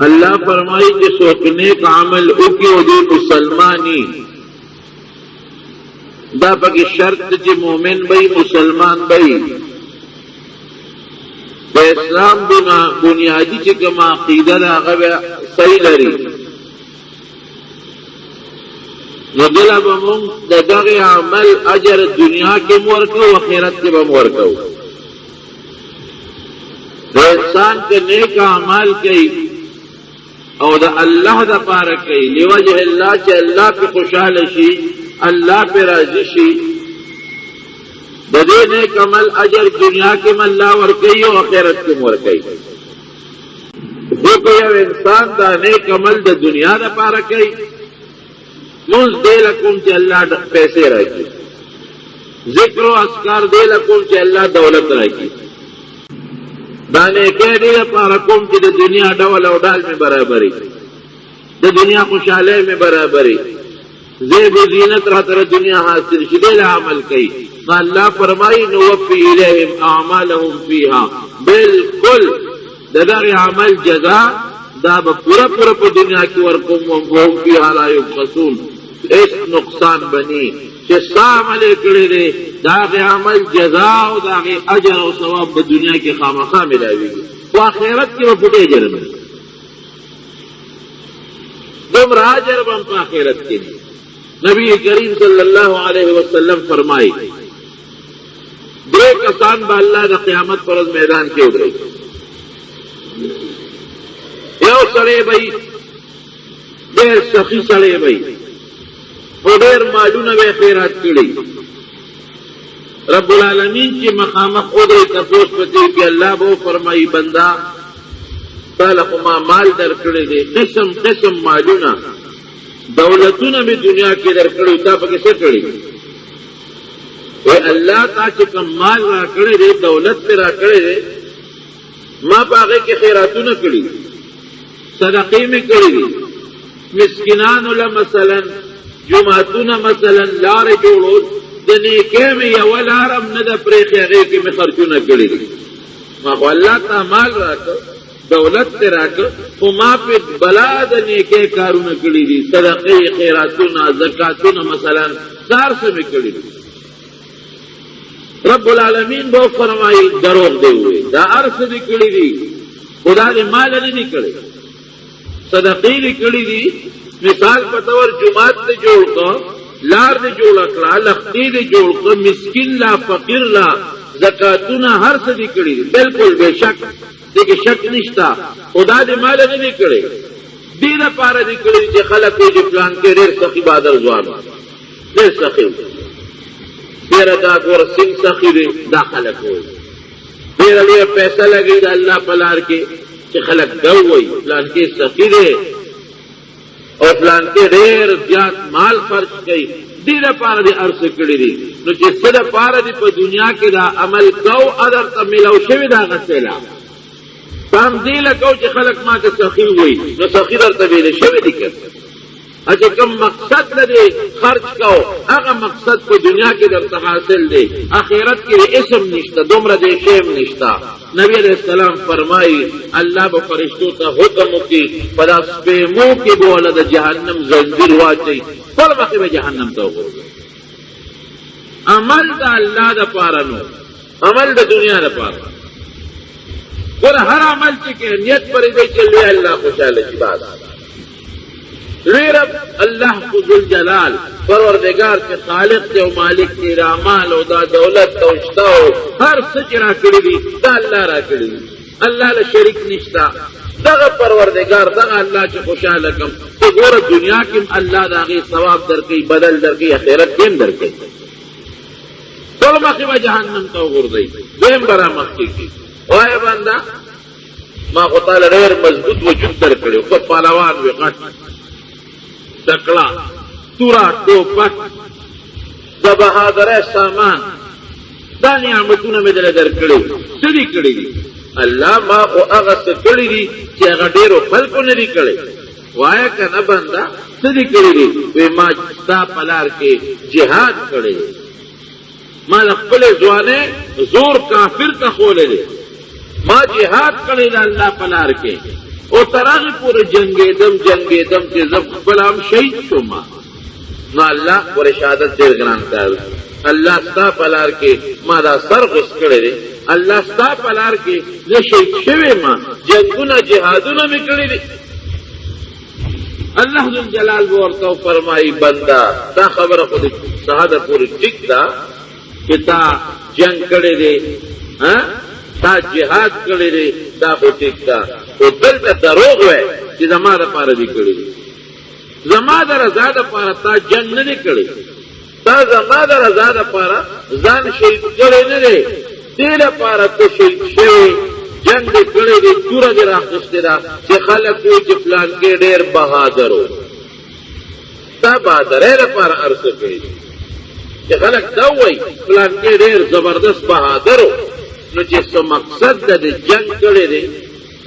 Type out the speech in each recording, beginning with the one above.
अल्लाह फरमाई कि सोचने का अमल उके दे मुसलमानी दा पकी शर्त जी मोमिन बई मुसलमान बई इस्लाम बुनियादी ची कमा अकीदा सही लरी नदला बमुम दगे अमल अजर दुनिया के मोरको आखिरत के बमोरको इंसान के नेक अमाल कई और अल्लाह दा पार कई लिवजह अल्लाह चे अल्लाह पे खुशहाल शी अल्लाह पे राजी शी दे नेक अमल अजर दुनिया के मल्ला वर कई और आखिरत के मोर कई देखो यह इंसान दा नेक अमल द दुनिया दा पार कई मुझ दे लकुम चे अल्लाह पैसे रखी जिक्र अस्कार दे लकुम चे अल्लाह दौलत रखी दाने कह दिया पारकुम की द दुनिया डवल उडाल में बराबरी द दुनिया खुशहाले में बराबरी जेब जीनत रहा दुनिया हासिल शिदेल अमल कई अल्लाह फरमाई नवफ़ी इलैहिम अमालहुम फीहा बिल्कुल ददा अमल जजा दाब पूरा पूरा पर दुनिया की वरकुम वहम फीहा ला युबखसून इस नुकसान बनी कि सामले कड़े दे दागे अमल जजा और दागे अजर और सवाब दुनिया के खामखा मिलाएगी वो आखिरत के वो फुटे जर में तुम राजर बम आखिरत के लिए नबी करीम सल्लल्लाहु अलैहि वसल्लम फरमाई दो कसान बाल्ला का क़यामत पर मैदान के उतरे यो सड़े भाई देर सखी सड़े भाई उधर मालूम वे खैरात किड़ी रब्बुल आलमीन की मकाम खुद तपोस पति कि अल्लाह वो फरमाई बंदा माल दर कड़े दे किस्म किस्म मालूना दौलतून में दुनिया की दर कड़ी था कैसे कड़ी वे अल्लाह का कम माल रा कड़े दे दौलत पे रा कड़े दे माँ पागे के खैरातू न कड़ी सदक़े में कड़ी दी मिस्किनान मसलन जुमातून मसलन लार जोड़ो दनेके में यवलारम नद प्रेखे के में खर्चू न कड़ी माँ अल्लाह का माल राख दौलत से राख तो माँ पे बला दनेके कारू न कड़ी दी सदक़े खैरातून ज़कातून मसलन सार से में कड़ी दी रब्बुल आलमीन वो फरमाई दरोग दे हुए दा अर्श दी कड़ी दी खुदा ने माल नहीं निकले सदक़े दी कड़ी दी मिसाल पतवर जुमात ने जोड़कर लार ने जोड़ अकड़ा लख्ती ने जोड़कर मिस्किन ला फकीर ला ज़कातूना हर से निकली बिल्कुल बेशक देखिए शक निष्ठा खुदा ने माल नहीं निकले दीन पारा निकली जे खलक जो प्लान के रेर सखी बादल जवान रेर सखी मेरा दागोर सिंह सखी रे दाखल हो मेरा लिए पैसा लगे अल्लाह पलार के खलक गौ हुई प्लान के सखी रे और प्लान के रेर ज्ञात माल खर्च गई दीन पारा दी अर्श कड़ी दी तो जिससे द पारा दी पर दुनिया के दा अमल कौ अदर तब मिलाओ शेविदा गसेला तम दिल कौ जे खलक मां के सखी हुई तो सखी दर तबीले शेविदी कर अच्छा कम मकसद न दे खर्च कहो अगर मकसद को दुनिया के दर हासिल दे आखिरत के इसम निश्ता दुमरा दे शेम निश्ता नबी अलैहिस्सलाम फरमाई अल्लाह ब फरिश्तों का हुक्म की पदा मुंह के बोलद जहन्नम जंजीर हुआ चाहिए फल वक्त में जहन्नम तो हो अमल दा अल्लाह दा पारा नो अमल दा दुनिया दा पारा और हर अमल की नियत पर दे चल अल्लाह खुशहाल की बात रब अल्लाह खुजुल जलाल परवरदिगार के खालिक के मालिक के रामाल दा दौलत तोश्ता हो हर सचरा कड़ी दी दा अल्लाह रा कड़ी अल्लाह ला शरीक निश्ता दगा परवरदिगार दगा अल्लाह के खुशहाल कम तो गोर दुनिया की अल्लाह दागे सवाब दर के बदल दर के आखिरत के दर के तो मखी में जहन्नम तो गुर गई वेम बरा मक्की की ओए बंदा मां को ताला रेर मजबूत वजूद दर करे को पालावान वे काट तकड़ा तुरा टोपक द बहादुर सामान दानिया मतूना में दर कड़ी सीधी कड़ी अल्लाह मां को अगस्त कड़ी दी कि अगर डेरो फल को नहीं कड़े वाया का न बंदा सीधी कड़ी दी वे मां दा पलार के जिहाद कड़े मां लखले जुआने जोर काफिर का खोले दे मां जिहाद कड़े अल्लाह पलार के او تراغی پور جنگیدم چې زب خپلام شهید شما نو الله پور شهادت دیر گران کار الله ستا پلار کې ما دا سر غس کړی دی الله ستا پلار کې زه شهید شوی ما جنگونه جهادونه مې کړی دي اللہ ذو الجلال ورته فرمائی بندہ دا خبر خود شهادت پوری ٹھیک دا کہ تا جنگ کړی دی تا جهاد کړی دی دا خو ٹھیک دا او دلته دروغ وای چې زما دپاره دې کړی دی زما د رضا دپاره تا جنگ نه دی کړی تا زما د رضا دپاره ځان شهید کړی نه دی دې لپاره ته شهید شوی جنگ دې کړی دی توره دې راخیستې ده چې خلک وایي چې فلان کې ډېر بهادر و تا بهادرۍ لپاره هر څه کړي دي چې خلک دا وایي فلان کې ډېر زبردست بهادر و نو چې څه مقصد ده د جنگ کړی دی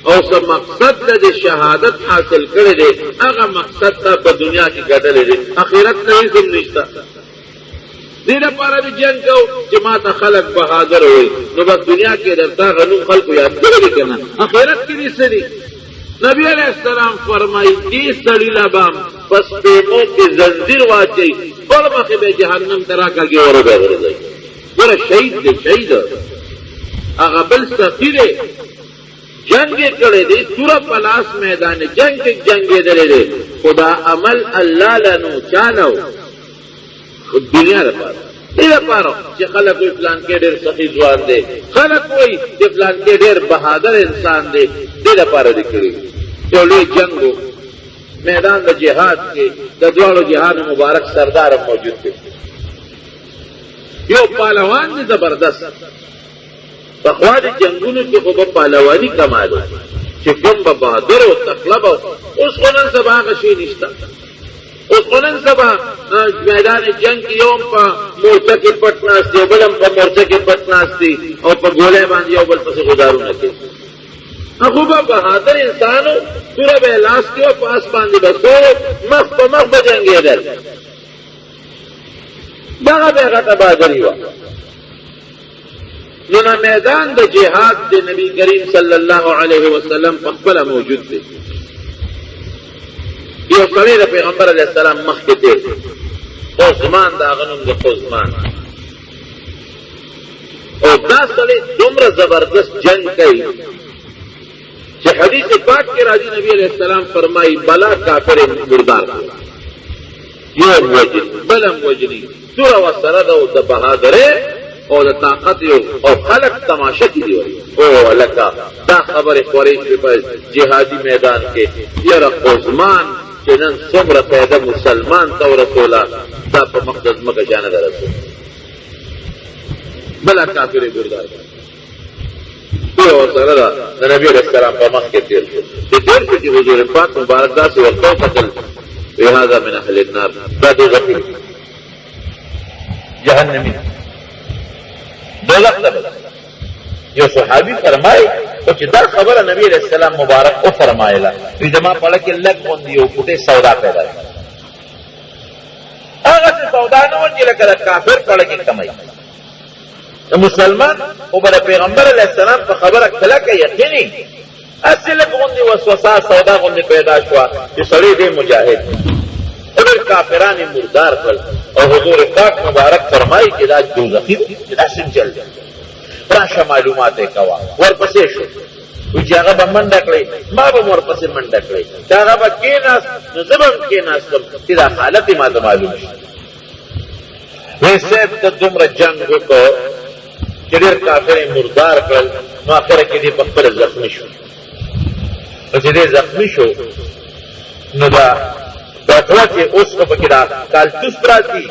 او څه مقصد ده د شهادت حاصل کړی دی هغه مقصد ته په دنیا کې ګټلی دی اخرت نه هېڅ هم نشته دې لپاره د جنگ کو چې ما ته خلک بهادر وایي نو بس دنیا کې درته هغه نوم خلکو یاد کړی دی که نه اخرت کې دې څه دي نبی علیہ السلام فرمایي دې سړي له به په سپېمو کې زنځیر واچوي ټول مخې به جهنم ته راکاږي ور به غورځوي ګوره شهید دی شهید هغه بل سخي دی جنگ یې کړی دی توره په لاس میدان جنگ کې جنګېدلی دی خو دا عمل الله له نو چا نه دنیا لپاره دې لپاره چې خلک وایي فلان کې ډېر سخي ځوان دی خلک وایي چې فلان کې ډېر بهادر انسان دی دې لپاره دې کړي یو لوی جنګ و میدان د جهاد کې د دواړو جهاد مبارک سردار موجود دی یو پهلوان دی زبردست پخوا د جنګونو کې خو به پهلواني کمال و چې کوم به بهادر او تکړه به اوس خو نن سبا هغه شی نشته اوس خو نن سبا میدان جنگ کې یو په مورچه کې پټ ناست دی او بل هم په مورچه کې پټ ناست دی او په ګولۍ باندې یو بل پسې ګزارونه کوي خو به بهادر انسانو توره به یې لاس کې و په آس باندې به سو مخ په مخ به جنګېدل دغه به یې غټه بهادري وه نو نه میدان د جهاد د نبی کریم صلی الله علیه وسلم په خپله موجود دی یو سړی د پیغمبر علیه السلام مخکې تېر عثمان د هغه نوم د عثمان او دا سړی دومره زبردست جنگ کوي چې حدیث پاک کې راځي نبی علیه السلام فرمایي بلا کافر مردار یو وجني بل هم وجني توره ورسره ده او د بهادرۍ او د طاقت یو او خلق تماشه کې دی او لکه دا خبرې خورې شوې په جهادي میدان کې یاره عثمان چې نن څومره پیدا مسلمان ته ورسوله دا په مقدس ځمکه چا نه ده رسول بله کافرې بردار ټوله ورسره ده د نبي علیه السلام په مخ کې تېر شو چې تېر شو چې حضور پاک مبارک داسې ورته وکتل هذا من اهل النار دا دوزخي جهنمي دوزخ ته یو صحابي فرمایي او چې دا خبره نبی علیہ السلام مبارک او فرمایله وی زما په لکه لږ غوندې یو فوټې سودا پیدا هغه څه سودا نه وه چې لکه د کافر په لکه کموي د مسلمان خو به د پیغمبر علیه السلام په خبره کلکه یقیني هسې لږ غوندې وسوسه سودا غوندې پیدا شوه چې سړی دی مجاهد ډېر کافران یې مردار کړل او حضور پاک مبارک فرمایي چې دا دوزخي چې دا څنګه چل دی راشه معلومات یې کوه ورپسې شو وایي چې هغه به منډه کړئ ما به م ورپسې منډه کړئ چې هغه به کېناست نو زه به هم کېناستم چې دا حالت یې ما ته معلوم شي وایي صاحب ته دومره جنګ وکړو چې ډېر کافر یې مردار کړل نو اخره کې دې په خپله زخمي شو نو چې دې زخمي شو نو دا بټوه کې اوس خو پکې دا کالتوس پراتي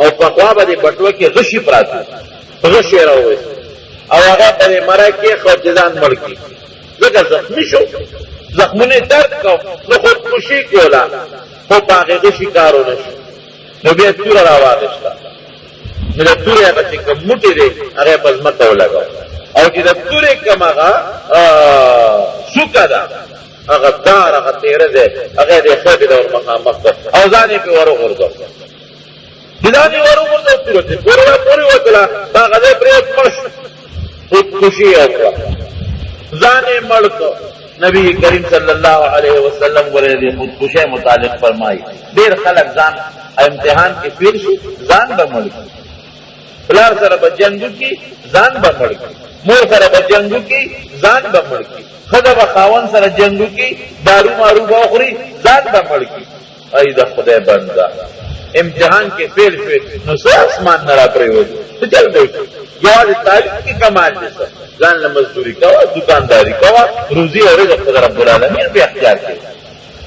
او پخوا به دې بټوه کې غشي پراتي غشي یې راوویست او هغه په دې مړی کېښود چې ځان مړ کړي ځکه زخمي شو زخمونه یې درد کو نو خودکشي کوله خو په هغې غشي کار ونه شو نو بیا توره راواغېسته نو د تورې هغه چې کوم موټی دی هغه یې په ځمکه ولګو او چې د تورې کوم هغه څوکه ده هغه دار هغه تیره دی هغه یې د خېټې ته ور مخامخ کړ او ځان یې پرې ور وغورځو چې ځان یې ور وغورځو تورې ته پورې وتله هغه ځای پرې مړ شو خودکشي یې وکړه ځان یې مړ کړ نبی کریم صلی اللہ علیہ وسلم ورے دی خودکشی متعلق فرمائی دیر خلق ځان امتحان کې پیر شي ځان به مړ کړي پلار سره به جنګ کی ځان به مړ کړي مور سره به جنګ کی ځان به مړ کړي خدا به خاون سره جنګ کی دارو مارو به خوري ځان به مړ کړي ای د خدای بنده امتحان کې فیل شوی نو څه اسمان نه را پریوځي څه چل دی یوازې تعلیم کې کمال دی ځان له مزدوري کوه دکانداري کوه روزي او رزق خدای رب العالمین به اختیار کړي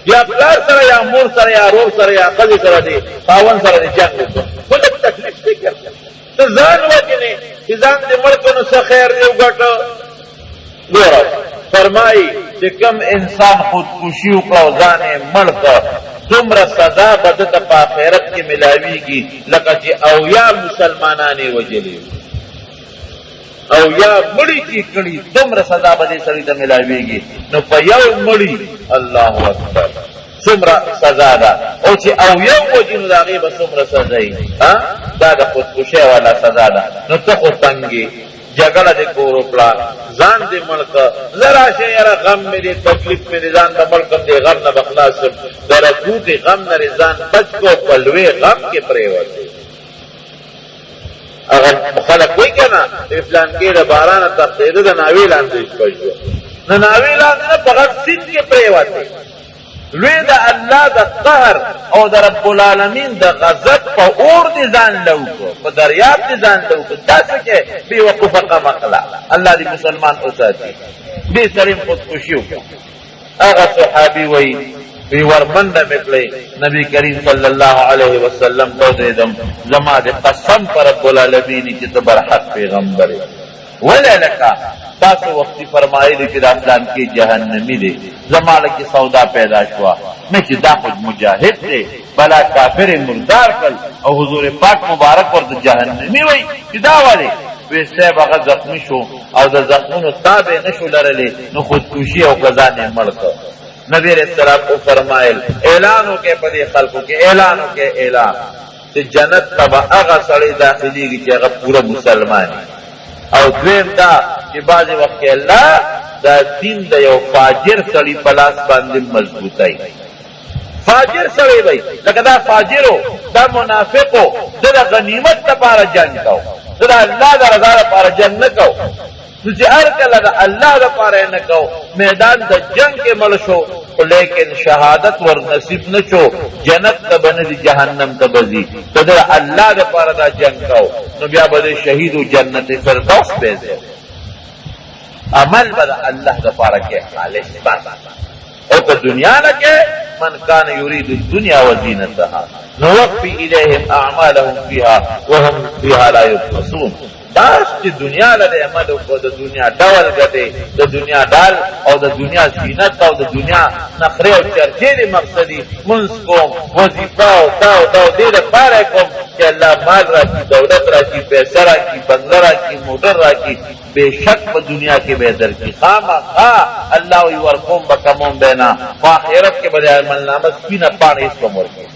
یا پلار سره یا مور سره یا رور سره یا خځې سره دی خاون سره دی جنګ وکړه خو لږ تکلیف دی کړه ته ځان وجنې چې ځان دې مړ کړو نو څه خیر دی وګټه ګوره فرمایي چې کم انسان خودکشي وکړه او ځان یې مړ کړ دومره سزا به دته په آخرت کې ملاویږي لکه چې اویا مسلمانان یې وژلي او یا مړی کی کړي دومره سزا به دې سړي ته ملاویږي نو په یو مړی الله اکبر څومره سزا ده او چې او یو وجنو د هغې به څومره سزا وي دا د خودکشۍ والا سزا ده نو ته خو تنګې جګړه دې کور وکړه ځان دې مړ کړه زه راشه یاره غم مې دې تکلیف مې دې ځان ته مړ کړم دې غم نه به خلاص شم د رکوټې غم نه دې ځان بچ کړو په لوی غم کې پرېوتې اگر خلق وی کنا فلان کې د باران تختیده د ناوی لاندې شپه شو نه ناوی لاندې نه په غټ سیند کې پرېوتې لوی د الله د قهر او د رب العالمین د غضب په اور دې ځان لوکو په دریاب دې ځان لوکو داسې کې بې وقوفه قمقله الله دې مسلمان وساتي دې سړي خودکشي وکړه هغه صحابي وایي وی ورمنده مکلی نبی کریم صلی اللہ علیہ وسلم تو دیدم زما دے قسم پر رب العالمینی کی تو برحق پیغمبر ولی لکا تاسو وقتی فرمائی دی کہ دافلان کی جہنمی دے زما لکی سودا پیدا شوا میں چی دا خود مجاہد دے بلا کافر مردار کل او حضور پاک مبارک ورد جہنمی وی چی دا والے وی سیب اغا زخمی شو او دا زخمونو تابع نشو لرلے نو خودکشی او قضانے مڑکا نبی علیہ السلام کو فرمائل اعلانوں کے پدی خلقوں کے اعلانوں کے اعلان کہ جنت تبا اغا سڑی داخلی کی جگہ پورا مسلمانی او دویم دا کہ بعض وقت کے اللہ دا دین دا یو فاجر سڑی پلاس باندې مضبوطائی فاجر سڑی بھئی لکہ دا فاجرو دا منافقو دا غنیمت تا پارا جنگ کاؤ دا اللہ دا رضا دا پارا جنگ نکاؤ تجھے ہر کلا دا اللہ دا پارے نکو میدان دا جنگ کے ملشو لیکن شہادت ور نصیب نچو جنت تبندی جہنم تبزی تو دا اللہ دا پارے دا جنگ کو نو بیا بدے شہید و جنت فردوس بیزے عمل بدا اللہ دا پارے کے خالص بات او کہ دنیا لکے من کان یرید الدنیا وزینتها نوفی الیہم اعمالهم فیها وهم فیها لا یبخسون داس چې دنیا لري عمل او د دنیا ډول غته د دنیا ډال او د دنیا زینت او د دنیا نخره او چرچې مقصدی منس کوم وظیفه او دا دې لپاره کوم چې الله مال راکړي دولت راکړي پیسې راکړي بنگله راکړي موټر راکړي بشک په دنیا کې به درکړي خامخا الله وي ورقوم بکمون بینا واخرت کې به عمل نامه سپینه پاڼه اس کوم ورکړي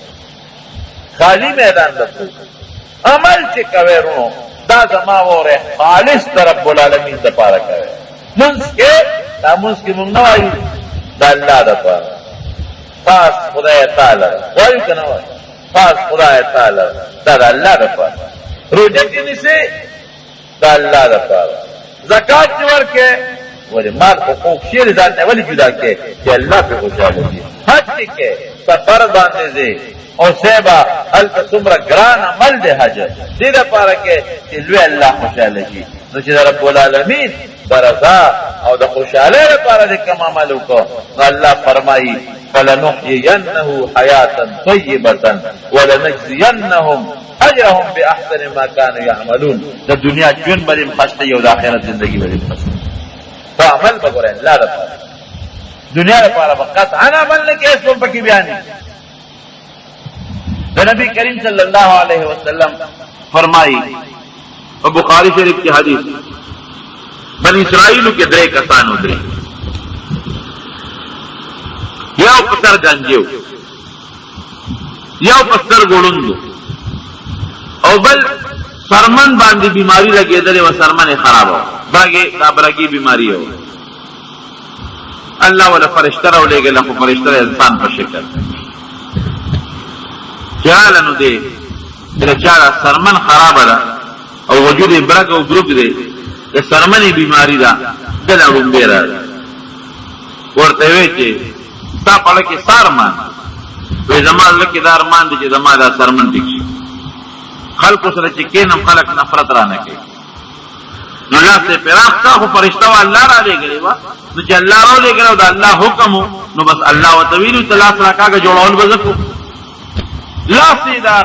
خالی میدان دته عمل چې کوي ورو دا زما وره خالص رب العالمین د پاره کوي منس کې دا منس کې مونږ نه وایو دا الله د پاره خاص خدای تعالی وایو کنه وایو خاص خدای تعالی دا الله د پاره روزه کې نشي دا الله د پاره زکات ورکه ولې مال حقوق شیر ځان نه ولې جدا کې چې الله په خوشاله دي حج کې سفر باندې دي او سیبا حلت سمرا گران عمل دے حج دیدہ پارا کہ لوی اللہ خوشحالہ کی نو چې رب العالمین برضا او د خوشحالہ پارا دے کم عملو کو اللہ فرمائی فلنحیینه حیاتا طیبتا ولنجزینهم اجرهم باحسن ما كانوا يعملون دا دنیا جون بریم خسته یو د آخرت زندگی بریم خسته تو عمل بگوره اللہ رب دنیا پارا بقص انا عمل نے کہ اس کو پکی بیانی نبی کریم صلی اللہ علیہ وسلم فرمائی اور بخاری شریف کی حدیث بنی اسرائیل کے درے کسان ادرے یو پسر گنجیو یو پسر گوڑندو او بل سرمن باندی بیماری لگے درے و سرمن خراب ہو باگے برگی بیماری ہو الله ولا فرشتہ راولېږي خو فرشتہ انسان په شکل چاله نو دی چې چاله سرمن خرابه ده او وجود برګ او ګروپ دی د سرمنې بیماری ده د لړم بیره ورته وی چې تا په لکه سارمان وې زما لکه دار مان دي چې زما دا سرمن دي خلق سره چې کینم خلق نفرت را نه کوي نو لاسه پراخ کا خو فرشتہ الله را لګلی وا نو چې الله را لګلو دا الله حکم نو بس الله وتعالى تعالی سره کاګه جوړول بزکو لاسه دا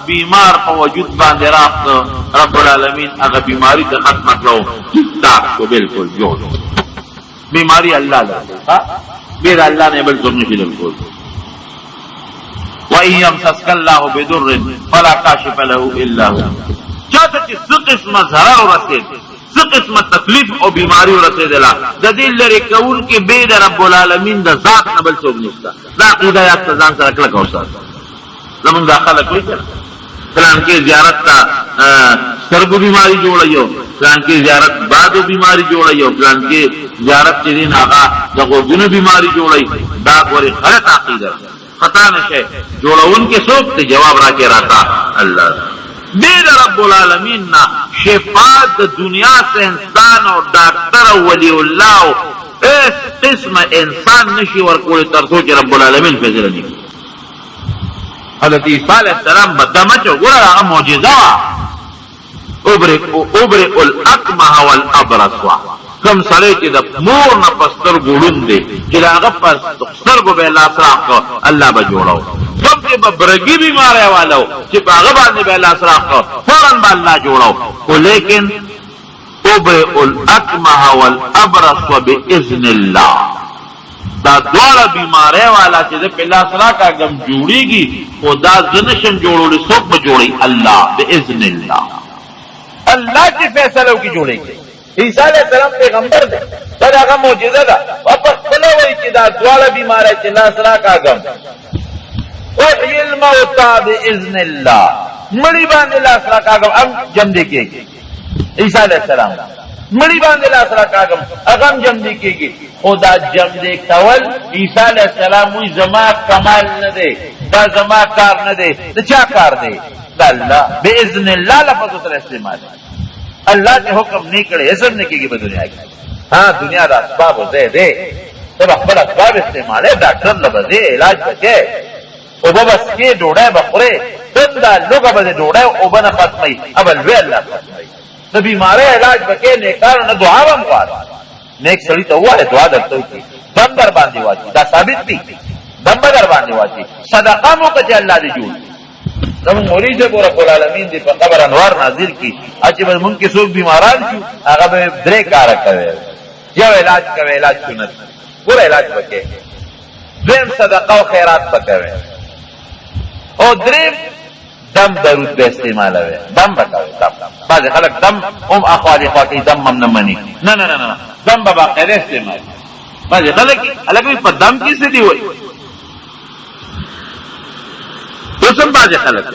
بیمار په وجود باندې راځ رب العالمین هغه بیماری ته ختم کړو دا کو بالکل جوړ بیماری الله لري ها بیر الله نه بل څه نشي بالکل وَإِن يَمْسَسْكَ اللَّهُ بِضُرٍّ فَلَا كَاشِفَ لَهُ إِلَّا هُوَ چاته چې څه قسمه ضرر ورسېد څه قسمه تکلیف او بیماری ورسېدله د دې لرې کوونکي بې د رب العالمین د ذات نه بل څوک نشته دا عقیده یاد ته ځان سره کلکه وساته زمونږ دا خلک وایي که نه فلان کې زیارت ته سترګو بیماری جوړوي فلان کې زیارت بادو بیماری جوړوي فلان کې زیارت چې دین هغه د غوږونو بیماری جوړوي دا ګورې غلط عقیده خطا نشه جوړون کې څوک ته جواب راکې راتا الله دې رب العالمین نا شفاء د دنیا سے انسان او ډاکټر او ولی الله اس قسم انسان نشي ورکول تر څو چې رب العالمین فضل نه حضرت عیسی علیہ السلام بدمه چې ګوره هغه معجزه ابرئ الاکمه والابرص کم سړی چې د مور نه پستر ګړون دی چې هغه پستر ګو به الله سره الله به جوړاو کوم چې برګي بیماری والو چې هغه باندې به الله سره فورن به الله جوړاو خو لیکن ابرئ الاکمه والابرص باذن الله دا دواړه بیماری والا چې په الله سره کاګم جوړيږي او دا ځنشم جوړول څوک به جوړي الله باذن الله الله چې فیصله کوي جوړيږي عیسی علیہ السلام پیغمبر دی دا هغه معجزه ده او په خپل وایي چې دا دواړه بیماری چې الله سره کاګم احیی الموتى باذن الله مړي باندې الله سره کاګم ام جم دي کېږي عیسی علیہ السلام مړي باندې الله سره کاګم هغه جم دي کېږي خدا جم دي کول عیسی علیہ السلام وی زما کمال نه دی دا زما کار نه دی دا چا کار دی دا الله باذن الله لفظ سره استعمال اللہ نے حکم نہیں کرے حسن نے کی دنیا کی ہاں دنیا کا اسباب دے دے تب اخبر اسباب استعمال ہے ڈاکٹر لبدے علاج بچے او بس کے ڈوڑے بخورے بندہ لوگ بدے ڈوڑے او بنا ختمئی اب الوے اللہ ختمئی تو بیمارے علاج بکے نیکار نہ دعا بموار نیک سڑی تو ہوا ہے دعا درتو کی دم در باندھی واچی دا ثابت تھی دم در باندھی واچی صدقہ موقع چے اللہ دی جوڑ زمون مولوی صاحب رب العالمین دی په قبر انوار نازل کی چې به مونږ کې څوک بیماران شو هغه به درې کار کوي یو علاج کوي علاج سنت پورا علاج وکړي دویم صدقه او خیرات وکړي او دریم دم درود به استعمالوي دم وکړي دم بعض خلک دم هم اخوالي خاطي دم هم نه مني نه نه نه دم به باقاعده استعمال بعض خلک الګوي په دم کې څه دی وایي وسم باز خلک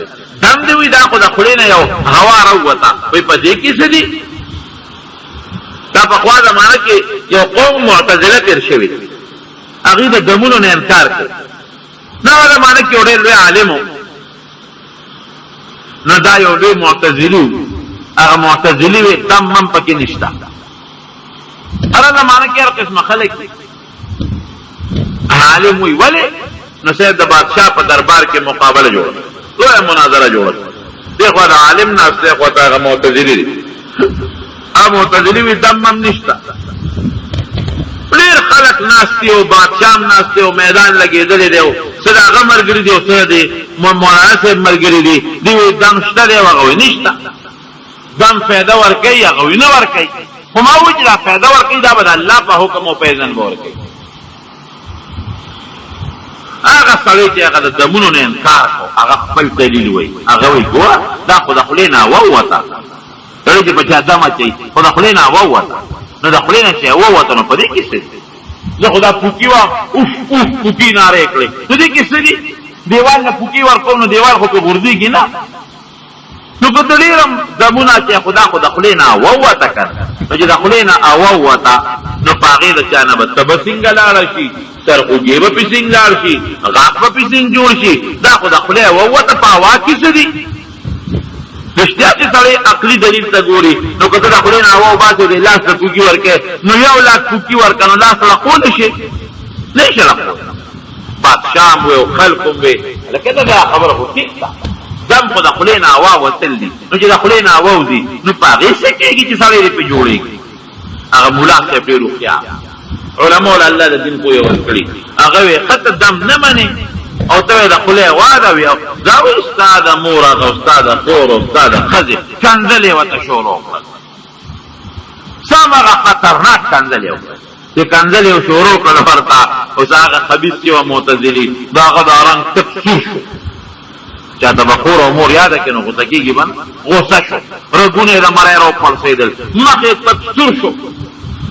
دم دی وی دا خو د خلینه یو هوا راوتا وي په دې کې څه دي دا په خوا زمانه کې یو قوم معتزله تیر شوی هغه د دمونو نه انکار کړ نو زمانه کې اورې لوی عالمو نو دا یو لوی معتزلی هغه معتزلی وي دم من پکې نشتا هر زمانه کې هر قسم خلک عالم وي ولی نو سید د بادشاہ په دربار کې مقابله جوړ لوی مناظره جوړ دغه عالم نه څه کوته هغه معتزلی دي هغه معتزلی وي دم هم نشتا ډیر خلک ناشتي او بادشاہ ناشتي او میدان لګیدل دی او صدا هغه مرګري دی او څه دی مولانا صاحب مرګري دی دی دم شته دی هغه نشتا دم فایده ورکي هغه نه ورکي کومه وجه فایده ورکي دا به الله په حکم او پیژن ورکي هغه سړی چې هغه د دمونو نه انکار کو هغه خپل دلیل وای هغه وای ګوره دا خو د خلینا ووته سړی چې بچا دمه چي خو د خلینا ووته نو د خلینا چې ووته نو په دې کې څه زه خدا پوکی وا اوف اوف پوکی ناره کړې نو دې کې څه دي دیوال نه پوکی ورکو نو دیوال خو په ګرديږي نه نو په دلیرم دمونه چې خدا خو د خلینا ووته کړ نو چې د خلینا ووته نو پاغې د چا نه به تبه څنګه لاړه شي، سرخوږی به پې څنګه لاړ شي، غاښ به پې څنګه جوړ شي. دا خو د خولې ووته په هوا کې څه دي؟ رښتیا چې سړی عقلي دلیل ته ګوري نو که ته د خولې نه هوا وباسې د لاس ته کوکي ورکړې نو یو لاس کوکي ورکړه نو لاس رقولی شي؟ نه شي رقولی. بادشاه هم وي او خلق هم وي، لکه دا خبره خو ټیک ده، دم خو د خولې نه هوا وتل دي، نو چې د خولې نه هوا وځي نو په هغې څه کېږي چې سړی دې پې جوړېږي. هغه ملا صاحب ډېر هوښیار علماء الله د دین پوهې ورکړي، هغه وی ښه ته دم نه منې او ته د خولې واده وي، دا وایي ستا د مور هغه ستا د خور او ستا د ښځې کنځلې ورته شروع کړل. سم هغه خطرناک کنځلې وکړل چې کنځلې یې شروع کړل ورته، اوس هغه خبیث چې وه معتزلي د هغه دا رنګ تک سور شو. چاته به خور او مور یاده کړي نو غوسه کېږي به غوسه شو، رګونه یې د مری راوپړسېدل، مخ یې تک سور شو.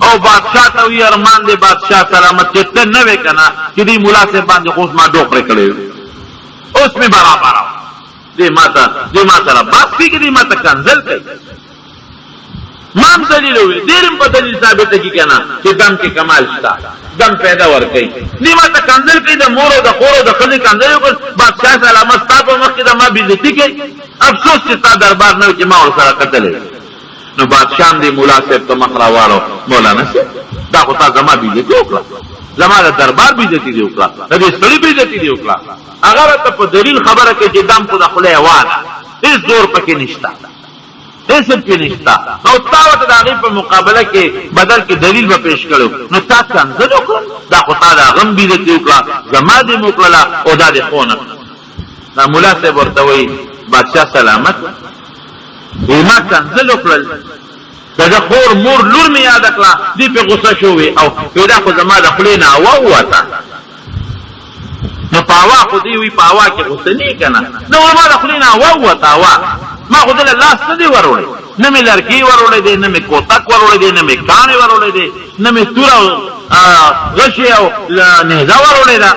او بادشاہ ته وی ارمان دی بادشاہ سلامت چې ته نه وې که نه چې دې ملا صاحب باندې خو اوس ما ډوکړې کړې اوس مې برابره دې ما سره بس کړي که دې ما ته کنځل کوي. ما هم دلیل وویل، ډېر هم په دلیل ثابته کړي که نه چې دم کې کمال شته، دم پیدا ورکوي. دې ما ته کنځل کوي، د مور او د خور او د ښځې کنځل وکړ، بادشاہ سلامت ستا په مخ کې د ما بېزتي کوي. افسوس چې ستا دربار نه وي چې ما ورسره کتلی. نو بادشاہ دې مولا صاحب ته مخ راواړو، مولانا صاحب دا خو تا زما بېزتي وکړه، زما د دربار بېزتي دې وکړه، د دې سړي بېزتي دې وکړه. هغه راته په دلیل خبره کوي چې دم خو د خولې هوا ده، هېڅ زور پکې نشته، هېڅ پکې نشته. او تا ورته د هغې په مقابله کې بدل کې دلیل به پېښ کړو، نو تا کنځل وکړل، دا خو تا د هغه هم بېزتي وکړه، زما دې م وکړله او دا دې خو نه کړه. دا مولا صاحب ورته وایي بادشاه سلامت ما کنځل وکړل، د ده خور مور لور مې یاده کړه، دې پې غوسه شوې او دا خو زما د خولې نه هوا ووته. نو په هوا خو دې وي په هوا کې غوسه نه که نه، نو ما د خولې نه هوا ووته، هوا ما خو دله لاس نه دی وروړی، نه مې لرګي وروړی دی، نه مې کوتک وروړی دی، نه مې کاڼې وروړی دی، نه مې توره غشې او نهزه وروړی ده،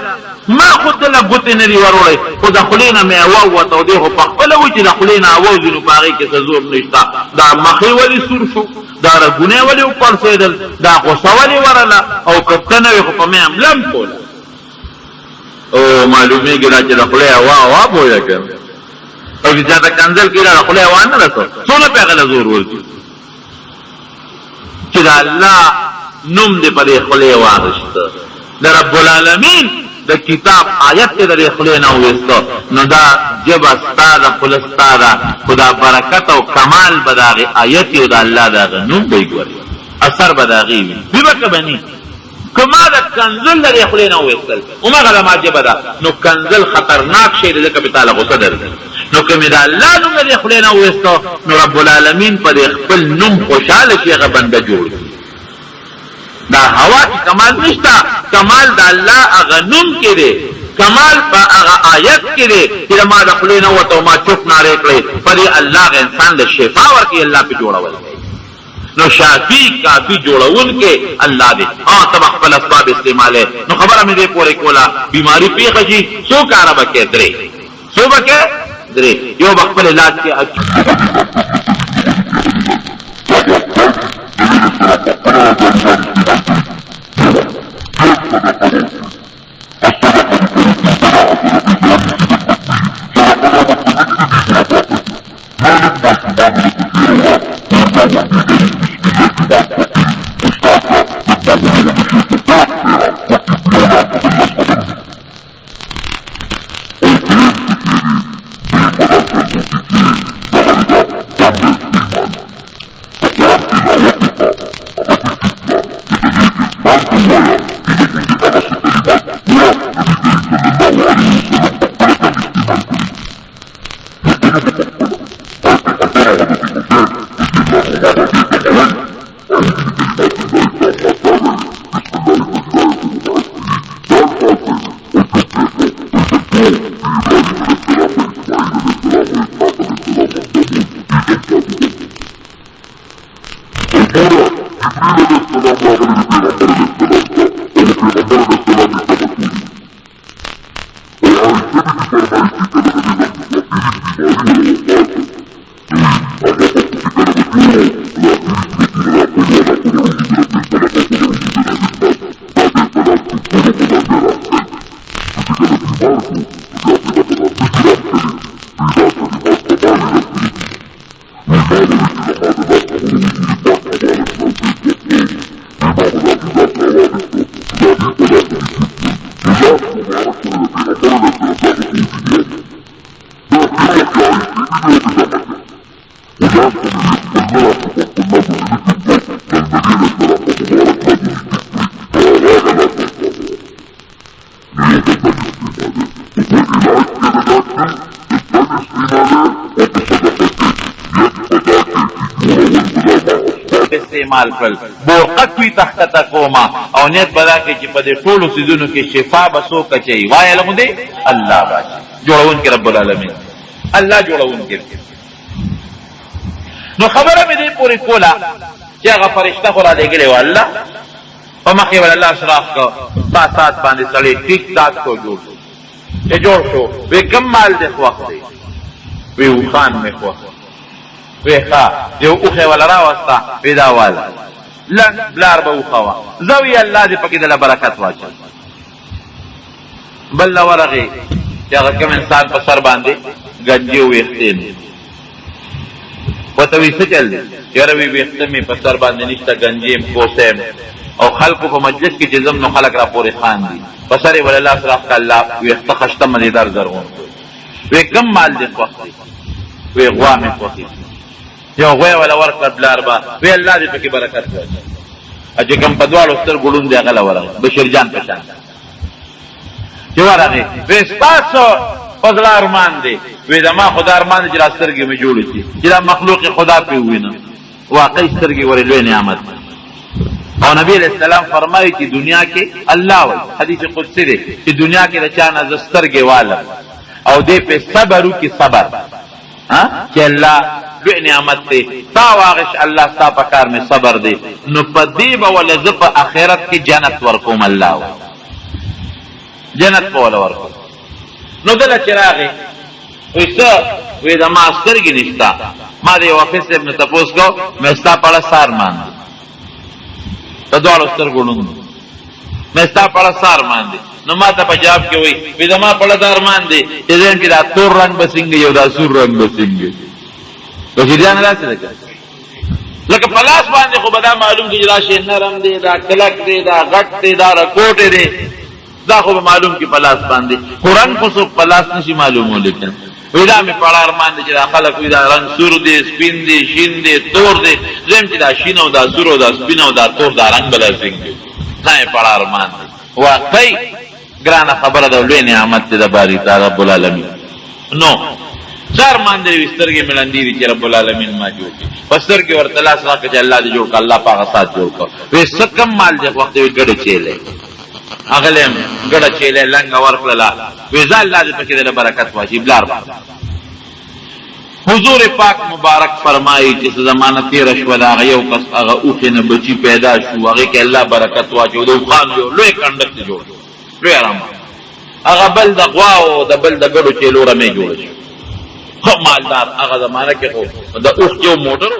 ما خو دله ګوتې نه دي وروړی، خو د خولې نه مې هوا ووته او دی خو په خپله وایي چې د خولې نه هوا وځي نو په هغې کې څه زور نشته. دا مخې ولې سور شو، دا رګونه یې ولې وپړسېدل، دا غوسه ولې ورله او که ته نه وې خو په مې حمله هم کوله. او معلومېږي دا چې د خولې هوا بویه که او چې چاته کنځل کړي د خولې هوا نه رسو څونه په هغه له زور ورځي چې د الله نوم دې په دې خولې واغېسته، د رب العالمین د کتاب آیت ته د دې خولې نه وویسته، نو دا ژبه ستا ده، خوله ستا ده، خو دا برکت او کمال به د هغې آیت او د الله د هغه نوم به یې ګوري، اثر به د هغې وي. وي به که به نه که ما د کنځل د دې خولې نه وویستل هماغه زما ژبه ده، نو کنځل خطرناک شی دی، ځکه مې تاله غوسه درځي. نو که مې د الله نوم د دې خولې نه وویسته نو رب العالمین په دې خپل نوم خوشحاله شي، هغه بنده جوړ کړي. دا هوا کې کمال نشته، کمال د الله هغه نوم کې دی، کمال په هغه آیت کې دی چې ما د خولې نه وته او ما چوپ نارې کړې، په دې الله هغه انسان له شفا ورکړي، الله پې جوړول دی. نو شافي کافي جوړونکی الله دی. ته به خپل اسباب استعمالوې. نو خبره مې دې پورې کوله، بیماري پېښه شي څو کاره به کې؟ درې. څو به کې؟ درې. یو به خپل علاج کې استعمال کړل بورقت وی تحت کوما او نیت بدا کې چې په دې ټولو سيزونو کې شفا بسو کچي وای له دې الله باشي جوړون کې رب العالمین الله جوړون کې نو خبره مې دې پوری کولا چې هغه فرشتہ خو را لګلې و الله په مخې ول الله اشراف کو سات باندې سړی ټیک ټاک کو جوړ شو به کمال دې وخت دی وی خان مې خو ویخا یو اوخه ولا راوستا پیدا والا لن بلار به اوخوا زوی الله دې پکې د برکت واچي بل ورغه چې هغه کوم انسان په سر باندې گنجي وېختین وتوي څه چل یاره وی وېخته می په سر باندې نشته گنجي کوسم او خلکو په مجلس کې جزم نو خلک را پورې خان دي بسره ول الله سره الله وېخته خشته مزیدار زرغون وی کم مال دې خوښي وی غوامه خوښي یو غوی ولا ورکړه بلار با وی الله دې پکې برکت ورکړي اجه کوم په دوالو ستر ګړون دی هغه لور بشیر جان پچان چې ورغه وستاسو فضل ارمان دی وی دا ما خدا ارمان چې راسترګي مې جوړ شي چې دا مخلوق خدا په وینم واقعي سترګي ورې لوی نعمت او نبی علیہ السلام فرمایي چې دنیا کې الله وی حدیث قدسی دی چې دنیا کې د چا نه زسترګي والا او دې په صبرو کې صبر ها چې الله لوی نعمت دی تا واغش الله ستا په کار می صبر دی نو په دې به ول ز په آخرت کې جنت ورکوم الله جنت په ول ورکوم نو دل چراغي وېسه وې د ماستر کې نشتا ما دې واپس ابن تپوس کو مستا پړه سار مان ته دوړ ستر ګونو مستا پړه سار مان دي نو ما ته پنجاب کې وې وې د ما پړه دار مان دي چې دا تور رنگ بسنګ یو دا سور رنگ بسنګ وجدان راځي لکه پلاس باندې خو بدا معلوم دی راشه نرم دی دا کلک دی دا غټ دی دا رکوټ دی دا خو معلوم کی پلاس باندې قرآن خو سو پلاس نشي معلومه لیکن ویدا می پړار باندې چې خلک ویدا رنگ سور دی سپین دی شین دی تور دی زم چې دا شین او دا سور او دا سپین او دا تور دا رنگ بل څنګه نه پړار باندې واقعي ګرانه خبره ده لوی نعمت ده باری تعالی رب العالمین نو سر ماندې وسترګې ملندې چې رب العالمین ما جوړ کړي پستر کې ورته الله سره چې الله دې جوړ کړ الله پاک سات جوړ کړ وې سکم مال دې وخت وی ګډ چیلې اغلم ګډ چیلې لنګ ورکړه وې ځل الله دې پکې دې برکت واچي بلار حضور پاک مبارک فرمایي چې زمانه تیر شو دا یو کس هغه اوخه نه بچي پیدا شو هغه کې الله برکت واچو دوه خان جو لوی کندک جوړ لوی آرام هغه بل د غوا او د بل د ګډو چیلو رمې جوړ شو خو مالدار هغه زمانہ کې خو د اوخ جو موټر